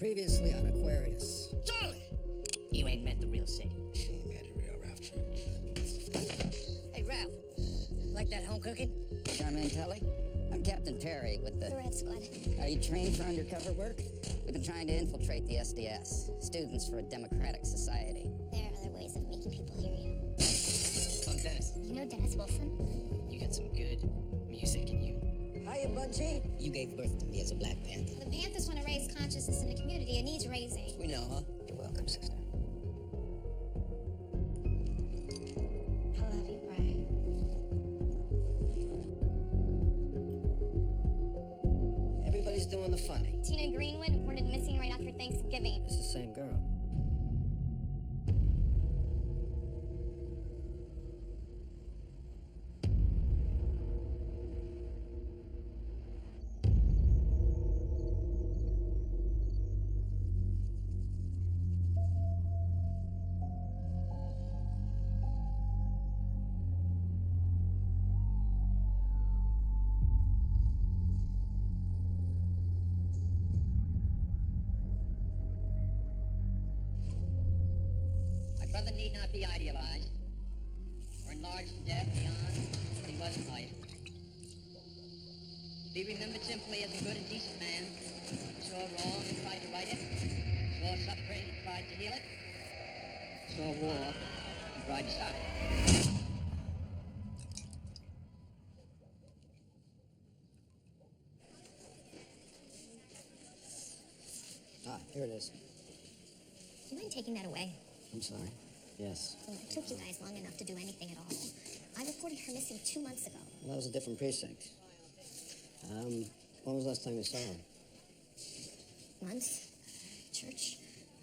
Previously on Aquarius. Charlie! You ain't met the real Sadie. She ain't met the real Ralph Church. Hey, Ralph. Like that home cooking? John Mantelli? I'm Captain Perry with the Red Squad. Are you trained for undercover work? We've been trying to infiltrate the SDS, Students for a Democratic Society. There are other ways of making people hear you. I'm Dennis. You know Dennis Wilson? You got some good music in you. Hiya, Bunchy. You gave birth to me as a Black Panther. The Panthers want to raise consciousness in the community. It needs raising. We know, huh? You're welcome, sister. I love you, Brian. Everybody's doing the funny. Tina Greenwood reported missing right after Thanksgiving. It's the same girl. My brother need not be idealized or enlarged to death beyond what he was in life. Be remembered simply as a good and decent man who saw wrong and tried to right it, saw suffering and tried to heal it, saw war and tried to stop it. Ah, here it is. Do you mind taking that away? I'm sorry. Yes. It took you guys long enough to do anything at all. I reported her missing 2 months ago. Well, that was a different precinct. When was the last time you saw her? Months? Church?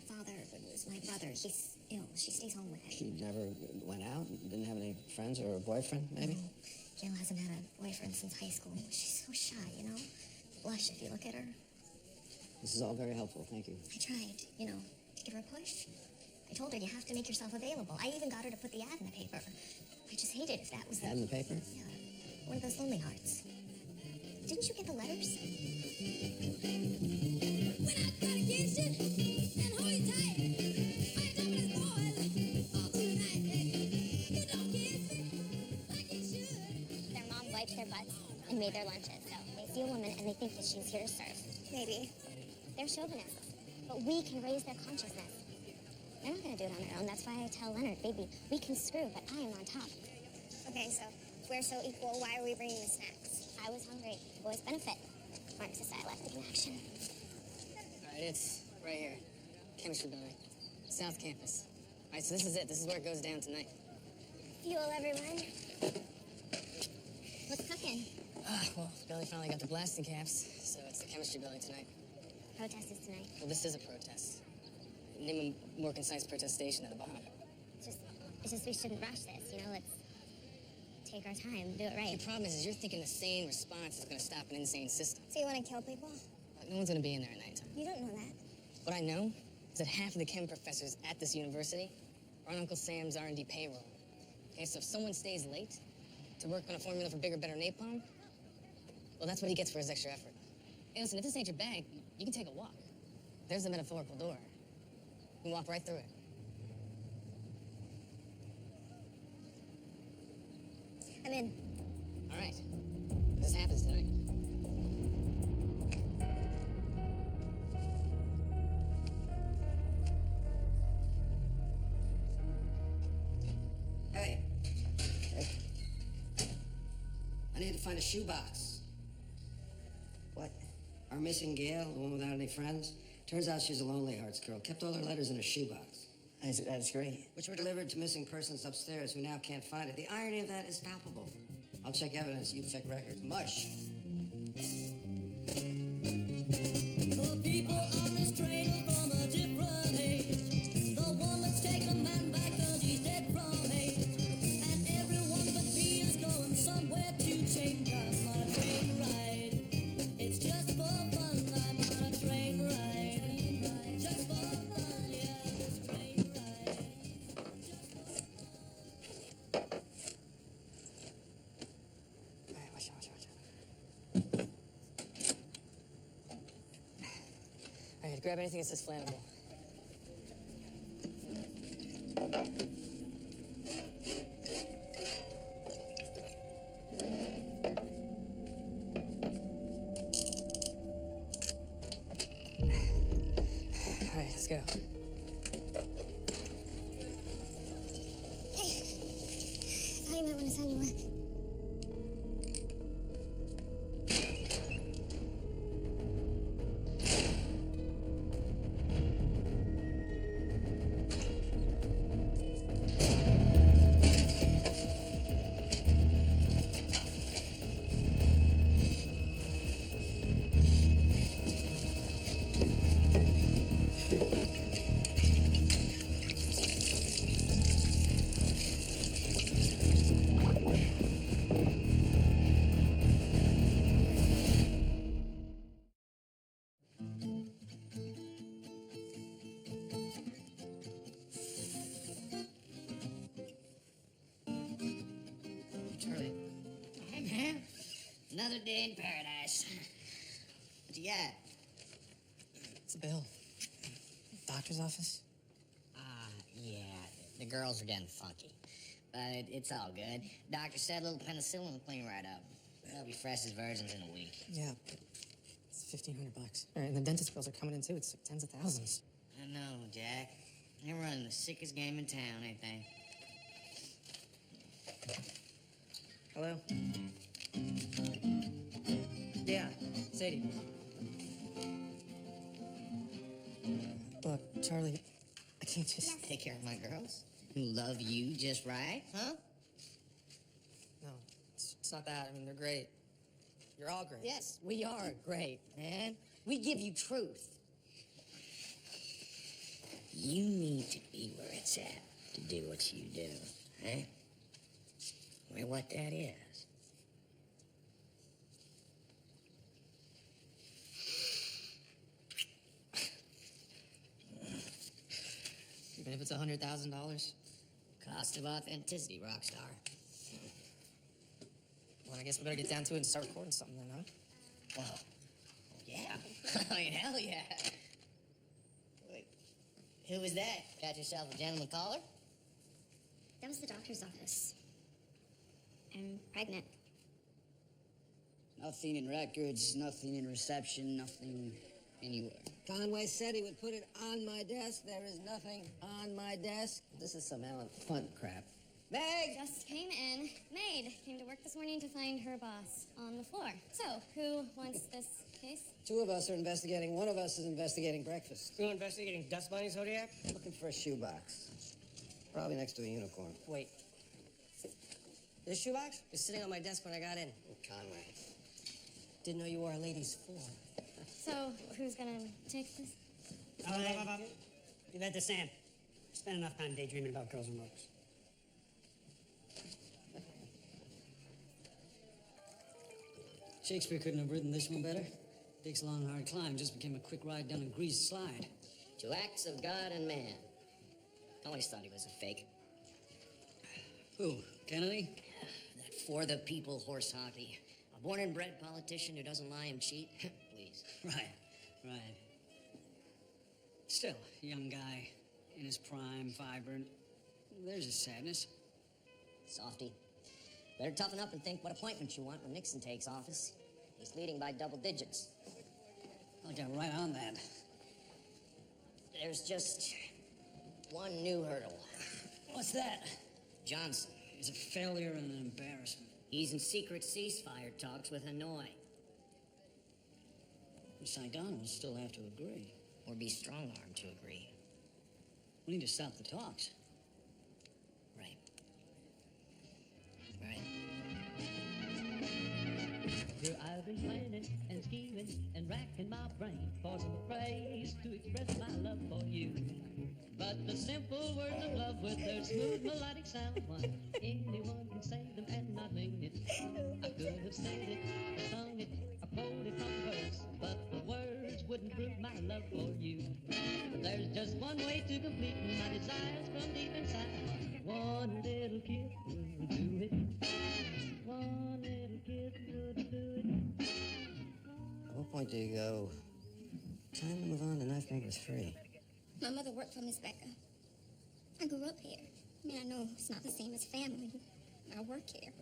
Father was my brother. He's ill. She stays home with him. She never went out? Didn't have any friends or a boyfriend, maybe? No. Jill hasn't had a boyfriend since high school. She's so shy, you know? Blush if you look at her. This is all very helpful, thank you. I tried, to give her a push. I told her you have to make yourself available. I even got her to put the ad in the paper. I just hated if that was the... Ad in the paper? Yeah, one of those lonely hearts. Didn't you get the letters? When I got against you and hold you tight, I ain't talking this boys all through the night. You don't kiss me like you should. Their mom wiped their butts and made their lunches, so they see a woman and they think that she's here to serve. Maybe. They're chauvinists, but we can raise their consciousness. They're not gonna do it on their own. That's why I tell Leonard, baby, we can screw, but I am on top. Okay, so if we're so equal, why are we bringing the snacks? I was hungry. Boys benefit. Marxist dialectic in action. All right, it's right here. Chemistry building. South Campus. All right, so this is it. This is where it goes down tonight. Fuel, everyone. What's cooking? Well, Billy finally got the blasting caps, so it's the chemistry building tonight. Protest is tonight. Well, this is a protest. Name a more concise protestation than a bomb. It's just we shouldn't rush this, Let's take our time, do it right. The problem is you're thinking the sane response is going to stop an insane system. So you want to kill people? No one's going to be in there at night. You don't know that. What I know is that half of the chem professors at this university are on Uncle Sam's R&D payroll. Okay, so if someone stays late to work on a formula for bigger, better napalm, well, that's what he gets for his extra effort. Hey, listen, if this ain't your bag, you can take a walk. There's the metaphorical door. You can walk right through it. I'm in. All right. This happens tonight. Hey. I need to find a shoebox. What? Our missing Gail, the one without any friends, turns out she's a lonely hearts girl. Kept all her letters in a shoebox. That's great. Which were delivered to missing persons upstairs who now can't find it. The irony of that is palpable. I'll check evidence, you check records. Mush. The people on this train are from a different age. The woman's take a man back 'cause he's dead from hate. And everyone but me is going somewhere to change. I'm on a train ride. It's just for fun. I'm on a train ride. Just for fun, yeah, this train ride. All right, watch out. grab anything that says flammable. All right, let's go. Hey, I thought you might want to tell me what. Charlie. Hey, man. Another day in paradise. What you got? It's a bill. Doctor's office. Yeah. The girls are getting funky. But it's all good. Doctor said a little penicillin will clean right up. They'll be fresh as virgins in a week. Yeah, but it's $1,500. All right, and the dentist bills are coming in too. It's like tens of thousands. I know, Jack. They're running the sickest game in town, ain't they? Hello? Yeah, Sadie. Look, Charlie, I can't just... Take care of my girls who love you just right, huh? No, it's not that. I mean, they're great. You're all great. Yes, we are great, man. We give you truth. You need to be where it's at to do what you do, huh? Where what that is. Even if it's $100,000? Cost of authenticity, rock star. Well, I guess we better get down to it and start recording something then, huh? Well, yeah. I mean, hell yeah. Wait, who was that? Got yourself a gentleman caller? That was the doctor's office. I'm pregnant. Nothing in records, nothing in reception, nothing anywhere. Conway said he would put it on my desk. There is nothing on my desk. This is some elephant crap. Meg! Just came in. Maid came to work this morning to find her boss on the floor. So, who wants this case? Two of us are investigating. One of us is investigating breakfast. You investigating dust bunny, Zodiac? Looking for a shoebox. Probably next to a unicorn. Wait. This shoebox was sitting on my desk when I got in. Conway. Didn't know you wore a ladies' floor. So, who's gonna take this? Give that to Sam. Spend enough time daydreaming about girls and motors. Shakespeare couldn't have written this one better. Takes a long, hard climb, just became a quick ride down a greased slide. Two acts of God and man. I always thought he was a fake. Who, Kennedy? That for the people horse hockey. A born and bred politician who doesn't lie and cheat. Please. Right. Still, young guy, in his prime, vibrant. There's his sadness. Softy. Better toughen up and think what appointment you want when Nixon takes office. He's leading by double digits. I'll get right on that. There's just one new hurdle. What's that? Johnson. He's a failure and an embarrassment. He's in secret ceasefire talks with Hanoi. Saigon will still have to agree. Or be strong-armed to agree. We need to stop the talks. Right. Here I've been planning and scheming and racking my brain for some phrase to express my love for you. But the simple words of love with their smooth melodic sound, anyone can say them and not mean it. I could have said it, sung it, or quoted from verse, but the words wouldn't prove my love for you. There's just one way to complete my desires from deep inside. One little kiss will do it. One little kiss will do it. At what point do you go, Time to move on to Knife Maker's Free. My mother worked for Miss Becca. I grew up here. I mean, I know it's not the same as family. I work here.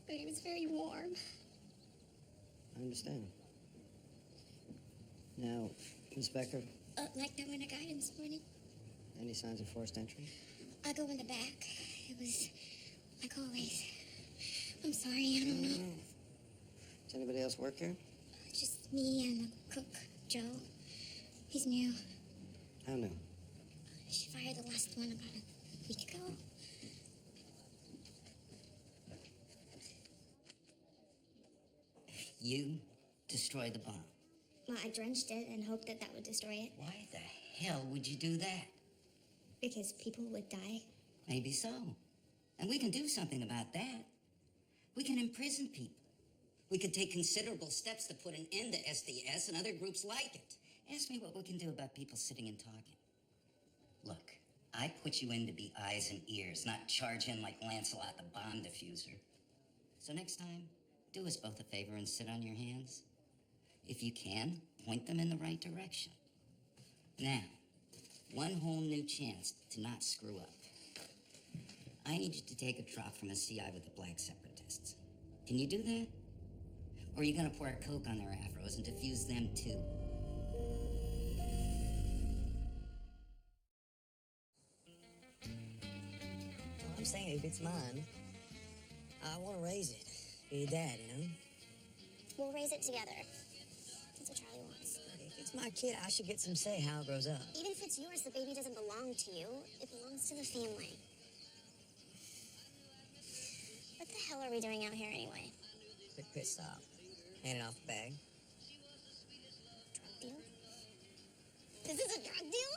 But it was very warm. I understand. Now, Miss Becker, Like that when I got in this morning. any signs of forced entry? I go in the back. It was like always. I'm sorry, I don't know. Does anybody else work here? Just me and the cook, Joe. He's new. How new? She fired the last one about a week ago. You destroyed the bomb. Well, I drenched it and hoped that would destroy it. Why the hell would you do that? Because people would die. Maybe so. And we can do something about that. We can imprison people. We could take considerable steps to put an end to SDS and other groups like it. Ask me what we can do about people sitting and talking. Look, I put you in to be eyes and ears, not charge in like Lancelot the bomb diffuser. So next time, do us both a favor and sit on your hands. If you can, point them in the right direction. Now, one whole new chance to not screw up. I need you to take a drop from a CI with the black separatists. Can you do that? Or are you gonna pour coke on their afros and diffuse them too? Well, I'm saying if it's mine, I want to raise it. Be your dad, you know? We'll raise it together. That's what Charlie wants. If it's my kid, I should get some say how it grows up. Even if it's yours, the baby doesn't belong to you. It belongs to the family. What the hell are we doing out here anyway? Quick pit stop. Handing off the bag. Drug deal? This is a drug deal?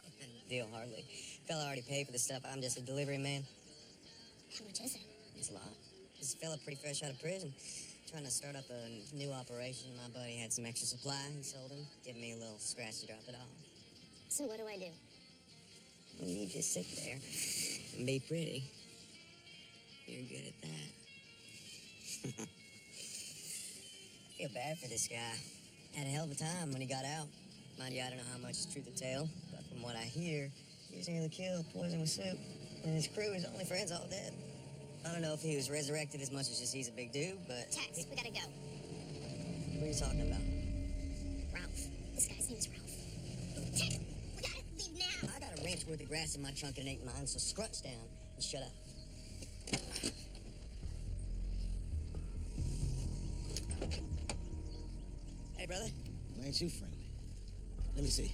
Deal, hardly. Fella already paid for the stuff. I'm just a delivery man. How much is it? It's a lot. This fella pretty fresh out of prison. Trying to start up a new operation. My buddy had some extra supply. He sold him. Give me a little scratch to drop it off. So what do I do? Well, you just sit there and be pretty. You're good at that. I feel bad for this guy. Had a hell of a time when he got out. Mind you, I don't know how much is truth to tell, but from what I hear, he was nearly killed, poisoned with soup. And his crew, his only friends, all dead. I don't know if he was resurrected as much as just he's a big dude, but... Tex, we gotta go. What are you talking about? Ralph. This guy's name is Ralph. Tex, we gotta leave now. I got a ranch worth of grass in my trunk and it ain't mine, so scrunch down and shut up. Hey, brother. Well, ain't you friendly? Let me see.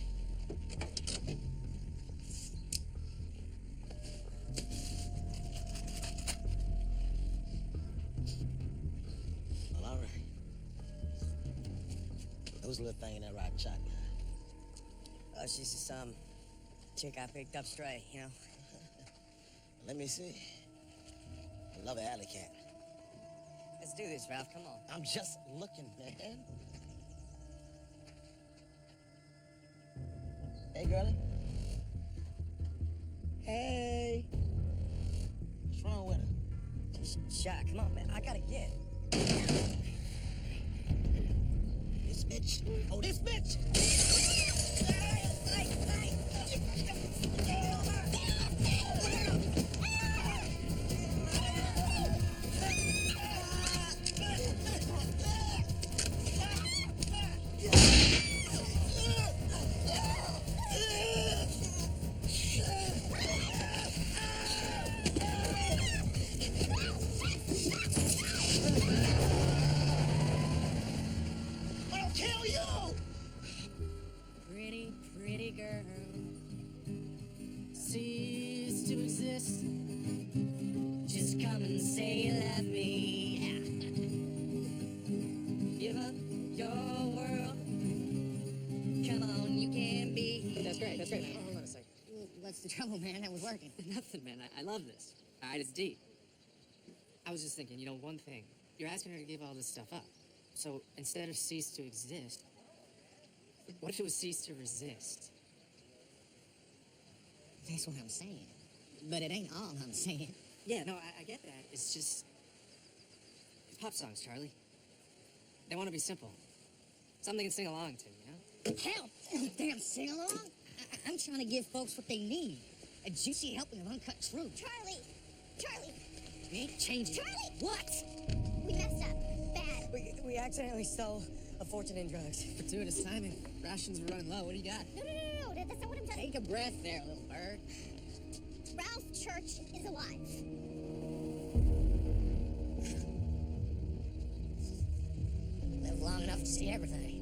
Well, all right. Those little thing in that rotten shotgun. Oh, she's just some chick I picked up stray, you know? Let me see. I love an alley cat. Let's do this, Ralph. Come on. I'm just looking, man. Hey, girlie. Hey. What's wrong with her? She's shot. Come on, man. I gotta get. This bitch. Oh, this bitch. Pretty girl cease to exist. Just come and say you love me. Give up your world. Come on, you can be. That's great, man. Hold on a second. What's the trouble, man? That was working. Nothing, man. I love this. All right, it's deep. I was just thinking, one thing. You're asking her to give all this stuff up. So instead of cease to exist, what if it was cease to resist? That's what I'm saying. But it ain't all I'm saying. Yeah, no, I get that. It's just... It's pop songs, Charlie. They want to be simple. Something you can sing along to, you know? Help! Damn sing-along? I'm trying to give folks what they need. A juicy helping of uncut truth. Charlie! Charlie! We ain't changing. Charlie! What? We messed up. Bad. We accidentally stole a fortune in drugs. Fortuitous timing. Rations are running low. What do you got? No. That's not what I'm telling you. Take a breath there, little bird. Ralph Church is alive. Live long enough to see everything.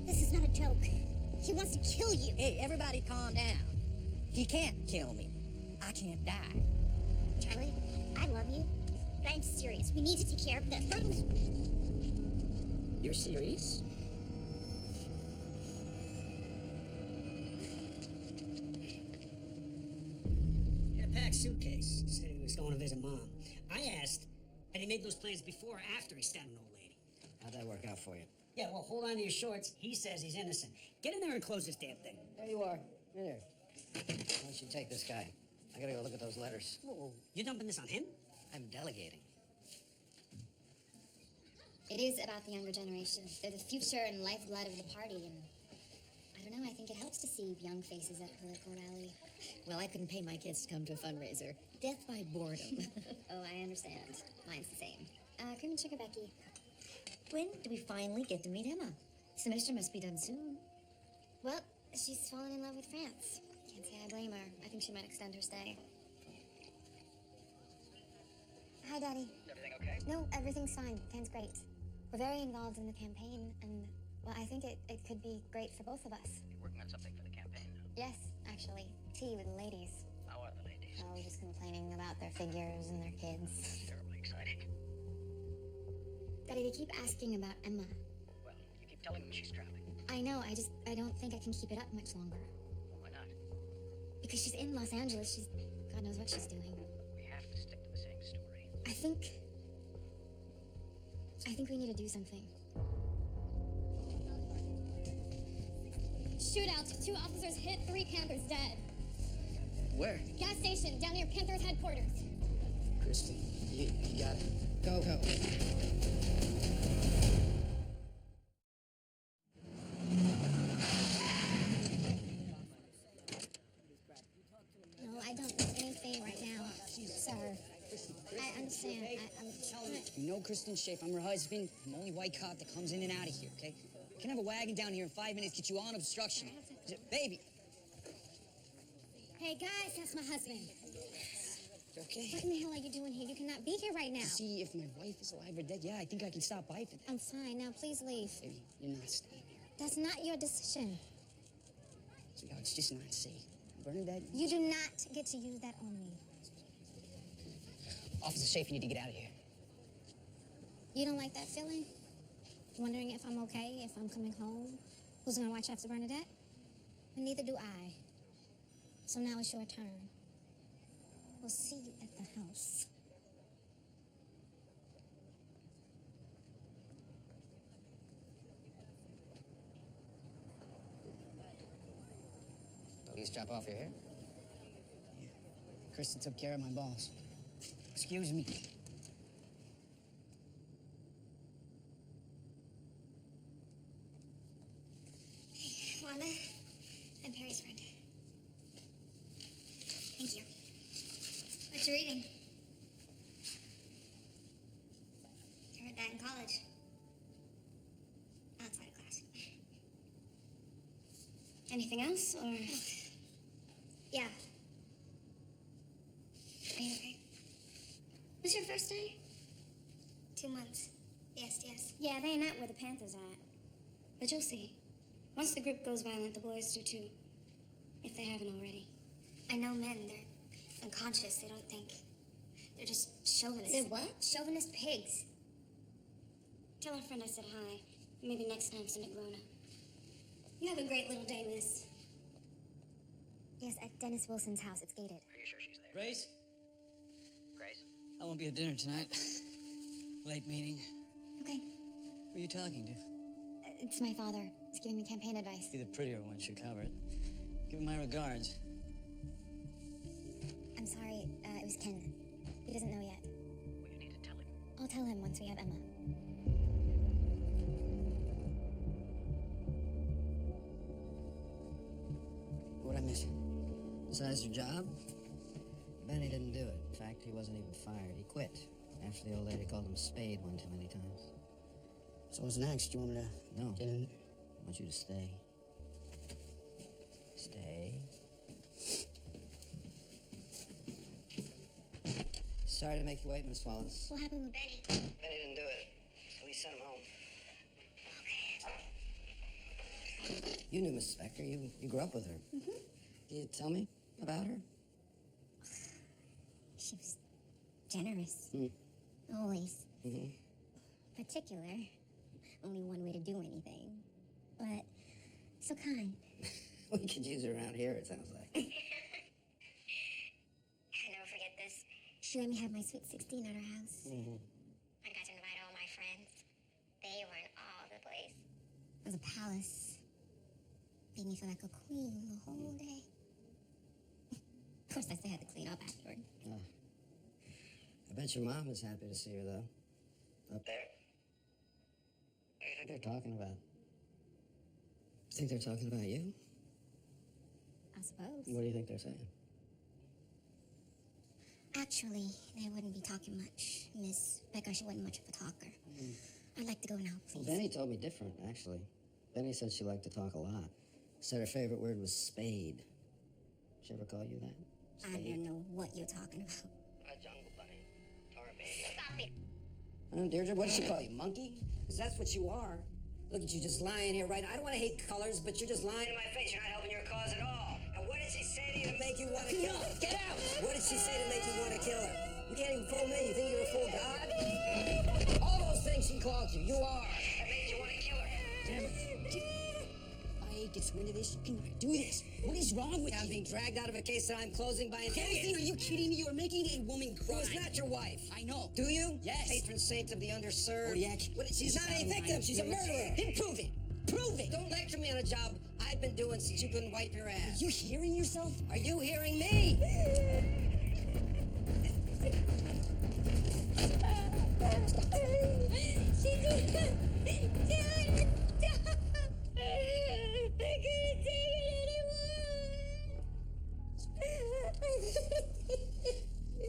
This is not a joke. He wants to kill you. Hey, everybody calm down. He can't kill me. I can't die. Charlie, I love you, but I'm serious. We need to take care of the first. You're serious? He had a packed suitcase. Said he was going to visit Mom. I asked, had he made those plans before or after he stabbed an old lady? How'd that work out for you? Yeah, well, hold on to your shorts. He says he's innocent. Get in there and close this damn thing. There you are. Here. Why don't you take this guy? I gotta go look at those letters. Whoa, you dumping this on him? I'm delegating. It is about the younger generation. They're the future and lifeblood of the party, and I don't know, I think it helps to see young faces at a political rally. Well, I couldn't pay my kids to come to a fundraiser. Death by boredom. Oh, I understand. Mine's the same. Cream and sugar, Becky. When do we finally get to meet Emma? Semester must be done soon. Well, she's fallen in love with France. Can't say I blame her. I think she might extend her stay. Hi, Daddy. Everything okay? No, everything's fine. Dan's great. We're very involved in the campaign, and, well, I think it could be great for both of us. You're working on something for the campaign? Yes, actually. Tea with the ladies. How are the ladies? Oh, just complaining about their figures and their kids. Terribly exciting. Daddy, they keep asking about Emma. Well, you keep telling them she's traveling. I know, I don't think I can keep it up much longer. Why not? Because she's in Los Angeles. God knows what she's doing. We have to stick to the same story. I think we need to do something. Shootout. 2 officers hit, 3 Panthers dead. Where? Gas station down near Panthers headquarters. Kristen, you got it. Go. No, I don't need anything right now, sir. I understand. I'm You know Kristen's shape. I'm her husband. I'm the only white cop that comes in and out of here, okay? I can have a wagon down here in 5 minutes, get you on obstruction. Baby. Hey, guys, that's my husband. Okay. What in the hell are you doing here? You cannot be here right now. To see if my wife is alive or dead, yeah, I think I can stop by for that. I'm fine. Now, please leave. Baby, you're not staying here. That's not your decision. Sweetheart, it's just not safe. Bernadette? You do not get to use that on me. Officer Schaefer, you need to get out of here. You don't like that feeling? Wondering if I'm okay, if I'm coming home? Who's gonna watch after Bernadette? And neither do I. So now it's your turn. We'll see you at the house. Police drop off your hair? Yeah. Kristen took care of my balls. Excuse me. Wanda, I'm Perry's friend. Thank you. What you reading? I read that in college. Outside of class. Anything else, or? Yeah. Are you okay? What's your first day? 2 months. Yes. Yeah, they ain't at where the Panthers are at. But you'll see. Once the group goes violent, the boys do too. If they haven't already. I know men, they're unconscious, they don't think. They're just chauvinists. They're what? Chauvinist pigs. Tell our friend I said hi. Maybe next time send a grown-up. You have a great little day, miss. Yes, at Dennis Wilson's house. It's gated. Are you sure she's there? Grace? Grace? I won't be at dinner tonight. Late meeting. Okay. Who are you talking to? It's my father. He's giving me campaign advice. Be the prettier one should cover it. Give him my regards. I'm sorry, it was Ken. He doesn't know yet. Well, you need to tell him. I'll tell him once we have Emma. Besides your job? Benny didn't do it. In fact, he wasn't even fired. He quit after the old lady called him Spade one too many times. So what's next? You want me to... No. Get in? I want you to stay. Stay. Sorry to make you wait, Miss Wallace. What happened with Benny? Benny didn't do it, so we sent him home. You knew Miss Spector. You grew up with her. Mm-hmm. Can you tell me about her? She was generous. Mm. Always. Mm-hmm. Particular. Only one way to do anything. But so kind. We could use her around here, it sounds like. I'll never forget this. She let me have my sweet 16 at her house. Mm-hmm. I got to invite all my friends. They were in all over the place. It was a palace. Made me feel like a queen the whole day. Of course, I still had to clean up afterward. I bet your mom is happy to see her, though. Up there. What do you think they're talking about? Think they're talking about you? I suppose. What do you think they're saying? Actually, they wouldn't be talking much. Miss Becker, she wasn't much of a talker. I'd like to go now, Well, please. Benny told me different, actually. Benny said she liked to talk a lot. Said her favorite word was spade. She ever call you that? I don't know what you're talking about. A jungle bunny. Or a baby. Stop it. Deirdre, what did she call you, monkey? Because that's what you are. Look at you just lying here right now. I don't want to hate colors, but you're just lying in my face. You're not helping your cause at all. And what did she say to you to make you want to kill her? Get out! What did she say to make you want to kill her? You can't even fool me. You think you're a full god? All those things she called you, you are. That made you want to kill her. Damn it. I get rid of this. You cannot do this. What is wrong with you? I'm being dragged out of a case that I'm closing by an idiot. Are you kidding me? You're making a woman cry. Who's not your wife? I know. Do you? Yes. Patron saint of the underserved. What, she's not a victim. She's a murderer. Then prove it. Prove it. Don't lecture me on a job I've been doing since you couldn't wipe your ass. Are you hearing yourself? Are you hearing me?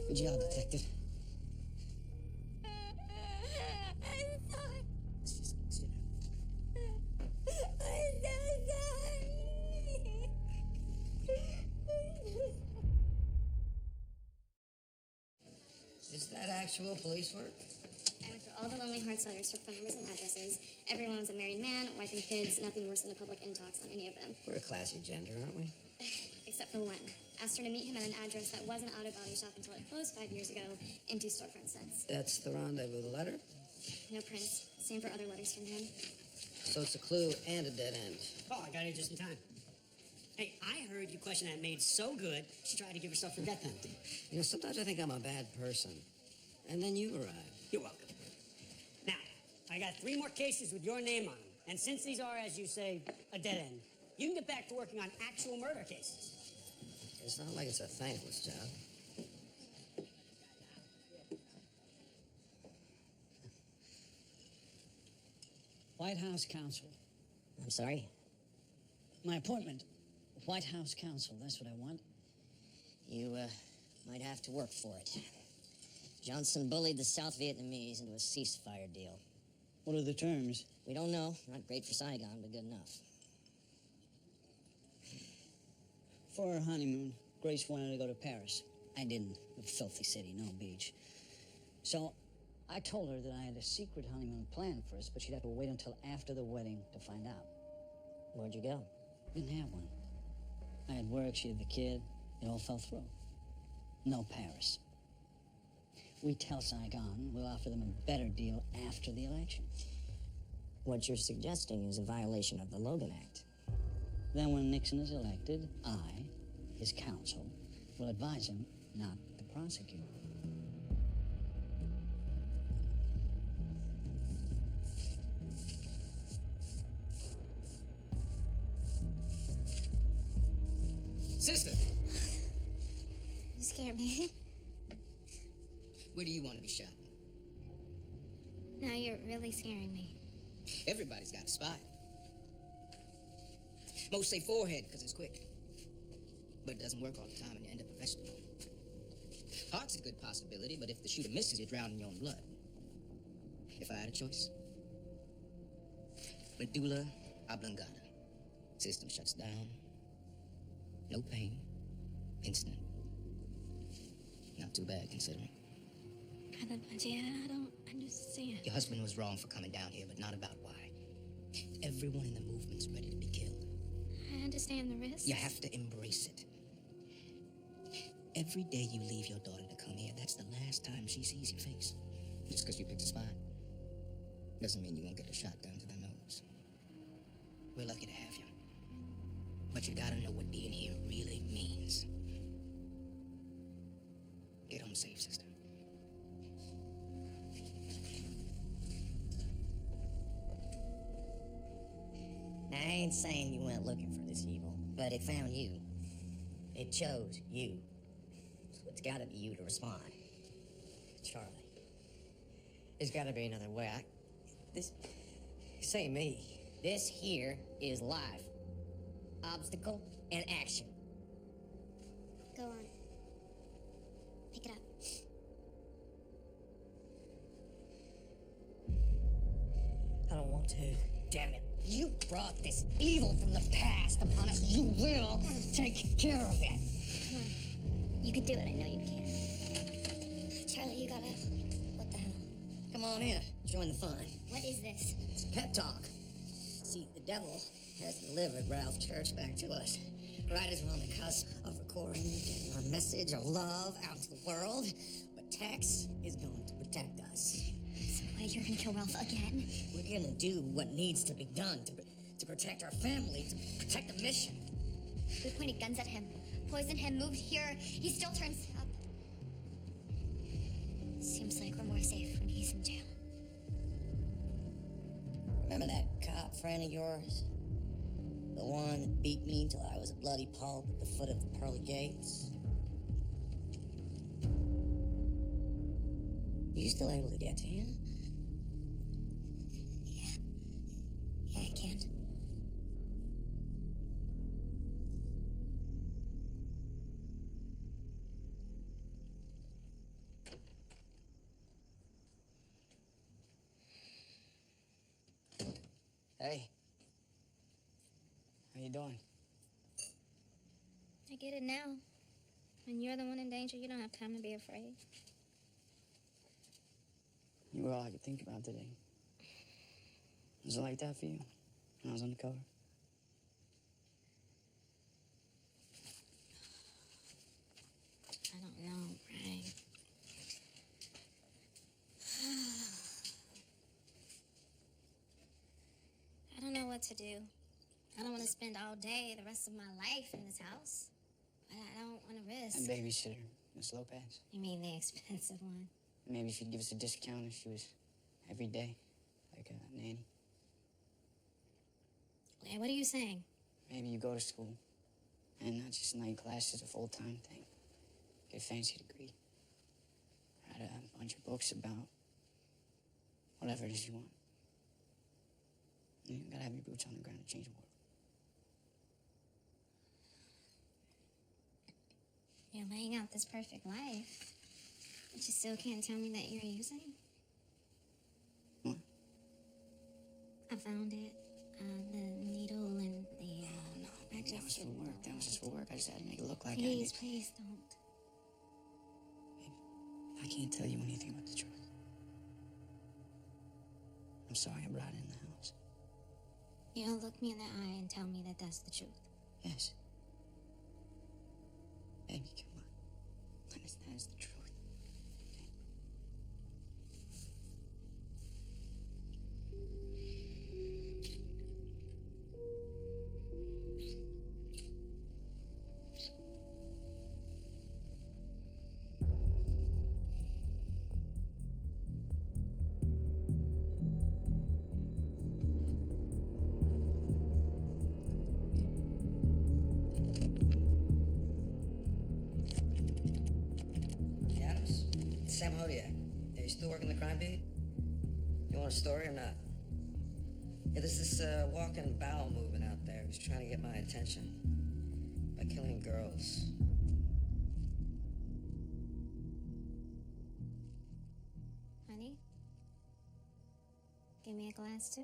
Good job, detective. I'm sorry. Sit down. I'm so sorry. Is that actual police work? I went through all the Lonely Hearts letters for phone numbers and addresses. Everyone was a married man, wife and kids, nothing worse than the public intox on any of them. We're a classy gender, aren't we? Except for one. Asked her to meet him at an address that wasn't out of body shop until it closed 5 years ago. Empty storefront since. That's the rendezvous letter? No prints. Same for other letters from him. So it's a clue and a dead end. Oh, I got here just in time. Hey, I heard you question that maid so good, she tried to give herself a death penalty. You know, sometimes I think I'm a bad person. And then you arrive. You're welcome. Now, I got 3 more cases with your name on them. And since these are, as you say, a dead end, you can get back to working on actual murder cases. It's not like it's a thankless job. White House Counsel. I'm sorry? My appointment. White House Counsel, that's what I want. You, might have to work for it. Johnson bullied the South Vietnamese into a ceasefire deal. What are the terms? We don't know. Not great for Saigon, but good enough. For our honeymoon, Grace wanted to go to Paris. I didn't. A filthy city, no beach. So I told her that I had a secret honeymoon planned for us, but she'd have to wait until after the wedding to find out. Where'd you go? Didn't have one. I had work, she had the kid. It all fell through. No Paris. We tell Saigon we'll offer them a better deal after the election. What you're suggesting is a violation of the Logan Act. Then when Nixon is elected, I, his counsel, will advise him not to prosecute. Sister, You scared me. where do you want to be shot? Now you're really scaring me. Everybody's got a spot. Most say forehead, because it's quick. But it doesn't work all the time and you end up a vegetable. Heart's a good possibility, but if the shooter misses, you drown in your own blood. If I had a choice, medulla oblongata. System shuts down. No pain. Instant. Not too bad, considering. Brother Budgie, I don't understand. Your husband was wrong for coming down here, but not about why. Everyone in the movement's ready to be killed. I understand the risk. You have to embrace it. Every day you leave your daughter to come here, that's the last time she sees your face. Just because you picked a spot doesn't mean you won't get a shotgun to the nose. We're lucky to have you. But you gotta know what being here really means. Get home safe, sister. Now, I ain't saying you went looking for this evil, but it found you. It chose you. So it's gotta be you to respond. Charlie, there's gotta be another way. Say me. This here is life. Obstacle and action. Go on. Pick it up. I don't want to. Damn it. You brought this evil from the past upon us. You will take care of it. Come on. You can do it. I know you can. Charlie, you gotta... What the hell? Come on in. Join the fun. What is this? It's pep talk. See, the devil has delivered Ralph Church back to us. Right as we're on the cusp of recording and getting our message of love out to the world. But Tex is going to protect us. So what, you're gonna kill Ralph again? We're gonna do what needs to be done to protect our family, to protect the mission. We pointed guns at him, poisoned him, moved here. He still turns up. Seems like we're more safe when he's in jail. Remember that cop friend of yours? The one that beat me till I was a bloody pulp at the foot of the pearly gates? You still able to get to him? Yeah, I can. Hey. How you doing? I get it now. When you're the one in danger, you don't have time to be afraid. You were all I could think about today. Was it like that for you when I was undercover? I don't know, Brian. I don't know what to do. I don't want to spend all day, the rest of my life in this house. But I don't want to risk. And babysitter, Miss Lopez. You mean the expensive one? Maybe she'd give us a discount if she was every day, like a nanny. Wait, what are you saying? Maybe you go to school, and not just night classes, a full-time thing. Get a fancy degree. Write a bunch of books about whatever it is you want. You gotta have your boots on the ground to change the world. You're laying out this perfect life, but you still can't tell me that you're using? What? I found it. The needle and the, No, baby, that was for work. That was just for work. I just had to make it look like Please, please don't. I can't tell you anything but the truth. I'm sorry I brought it in the house. You'll look me in the eye and tell me that that's the truth. Yes. Baby, come on. That is the truth. Sam Hodiak. Are you still working the crime beat? You want a story or not? Yeah, there's this walking bowel movement out there who's trying to get my attention. by killing girls. Honey? Give me a glass, too?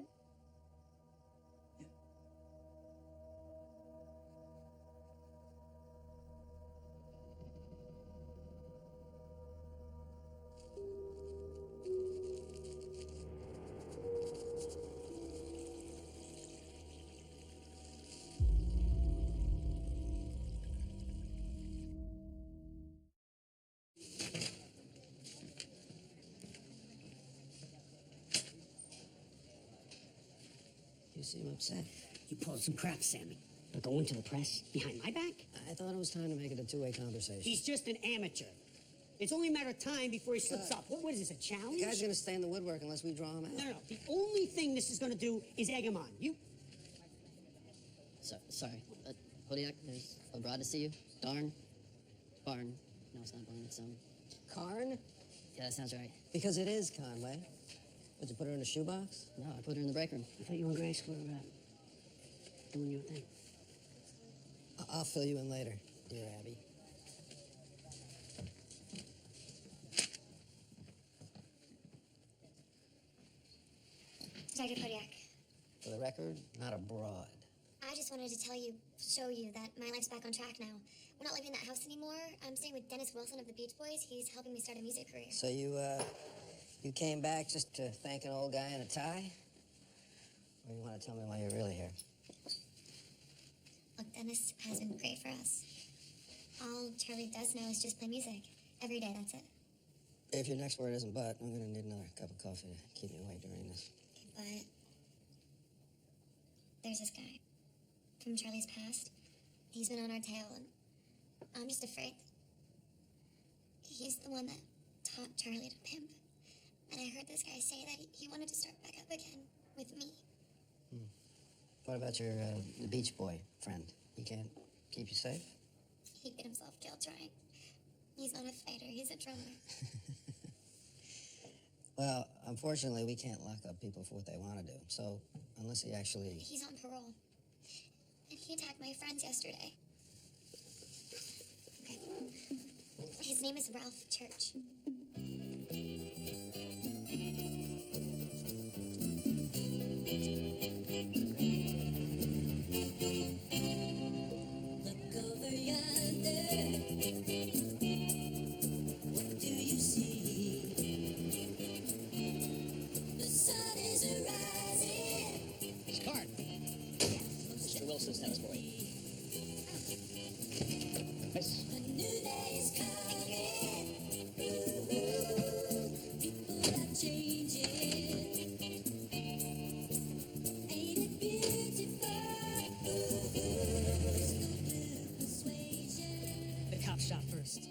You seem upset. You pulled some crap, Sammy. You're going to the press behind my back? I thought it was time to make it a two-way conversation. He's just an amateur. It's only a matter of time before he slips up. What is this, a challenge? The guy's gonna stay in the woodwork unless we draw him out. No. The only thing this is gonna do is egg him on. You... Sorry. Kodiak, there's abroad to see you. Darn. Barn. No, it's not barn, it's Karn? Yeah, that sounds right. Because it is Conway. Would you put her in a shoebox? No, I put her in the break room. I thought you and Grace were doing your thing. I'll fill you in later, dear Abby. Dr. Kodiak, For the record, not abroad. I just wanted to show you that my life's back on track now. We're not living in that house anymore. I'm staying with Dennis Wilson of the Beach Boys. He's helping me start a music career. So you came back just to thank an old guy in a tie? Or you want to tell me why you're really here? Look, Dennis has been great for us. All Charlie does now is just play music. Every day, that's it. If your next word isn't but, I'm going to need another cup of coffee to keep me awake during this. Okay, but there's this guy from Charlie's past. He's been on our tail, and I'm just afraid. He's the one that taught Charlie to pimp. And I heard this guy say that he wanted to start back up again with me. What about your the Beach Boy friend? He can't keep you safe? He'd get himself killed trying. He's not a fighter, he's a drummer. Well, unfortunately, we can't lock up people for what they want to do. So, unless he actually... He's on parole. And he attacked my friends yesterday. Okay. His name is Ralph Church. Look over yonder. What do you see? The sun is rising. It's Card. Mr. Wilson's tennis boy. Miss. A new day is coming. Ooh, people are changing. Ain't it beautiful? Ooh, persuasion. The cops shot first.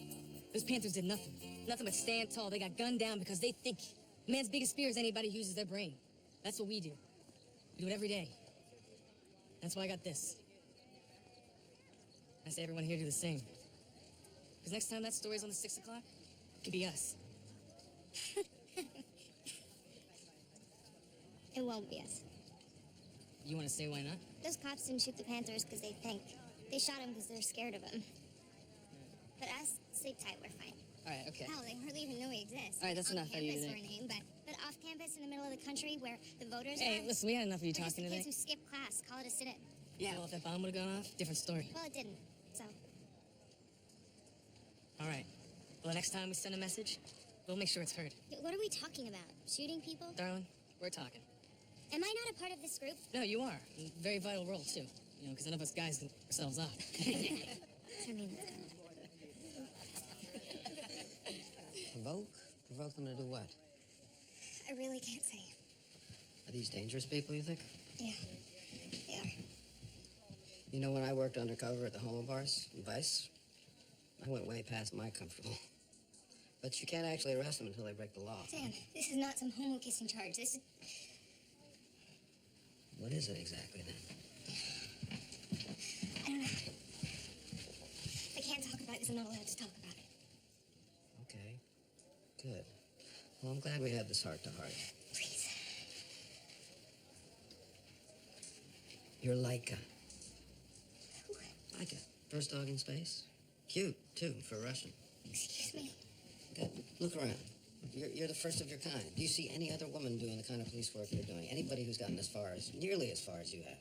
Those Panthers did nothing. Nothing but stand tall. They got gunned down because they think man's biggest fear is anybody who uses their brain. That's what we do. We do it every day. That's why I got this. I say everyone here do the same. Because next time that story's on the 6 o'clock, it could be us. It won't be us. You want to say why not? Those cops didn't shoot the Panthers because they think. They shot them because they're scared of them. But us, sleep tight, we're fine. All right, okay. Hell, they hardly even know we exist. All right, that's on enough out of you campus today. we're named, but off campus in the middle of the country where the voters Hey, are... listen, we had enough of you we're just talking the today. kids who skip class. Call it a sit-in. Yeah, well, if that bomb would have gone off, different story. Well, it didn't, so... All right. Well, the next time we send a message, we'll make sure it's heard. What are we talking about? Shooting people? Darling, we're talking. Am I not a part of this group? No, you are. A very vital role, too. You know, because none of us guys can ourselves out. I mean, Provoke? Provoke them to do what? I really can't say. Are these dangerous people, you think? Yeah, they are. You know, when I worked undercover at the homo bars in Vice, I went way past my comfortable. But you can't actually arrest them until they break the law. Dan, this is not some homo kissing charge. This is... What is it exactly, then? I don't know. I can't talk about it because I'm not allowed to talk about it. Okay. Good. Well, I'm glad we had this heart-to-heart. Please. You're Laika. Laika. First dog in space. Cute, too, for a Russian. Excuse me. Good. Look around. You're the first of your kind. Do you see any other woman doing the kind of police work you're doing? Anybody who's gotten nearly as far as you have?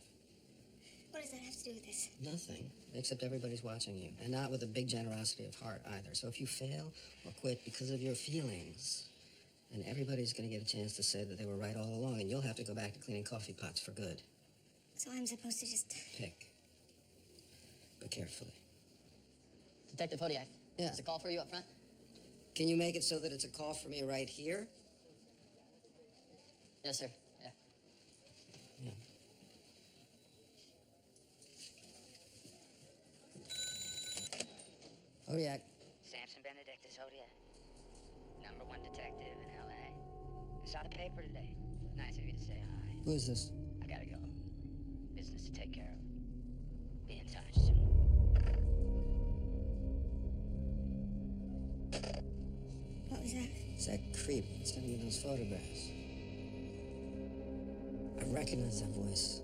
What does that have to do with this? Nothing, except everybody's watching you, and not with a big generosity of heart either. So if you fail or quit because of your feelings, then everybody's going to get a chance to say that they were right all along, and you'll have to go back to cleaning coffee pots for good. So I'm supposed to just... Pick. But carefully. Detective Hodiak. Yeah. There's a call for you up front. Can you make it so that it's a call for me right here? Yes, sir. Yeah. Yeah. Hodiak. Samson Benedictus Hodiak. #1 detective in L.A. I saw the paper today. Nice of you to say hi. Who is this? I gotta go. Business to take care of. Be in touch soon. What was that? It's that creep. It's sending me those photographs. I recognize that voice.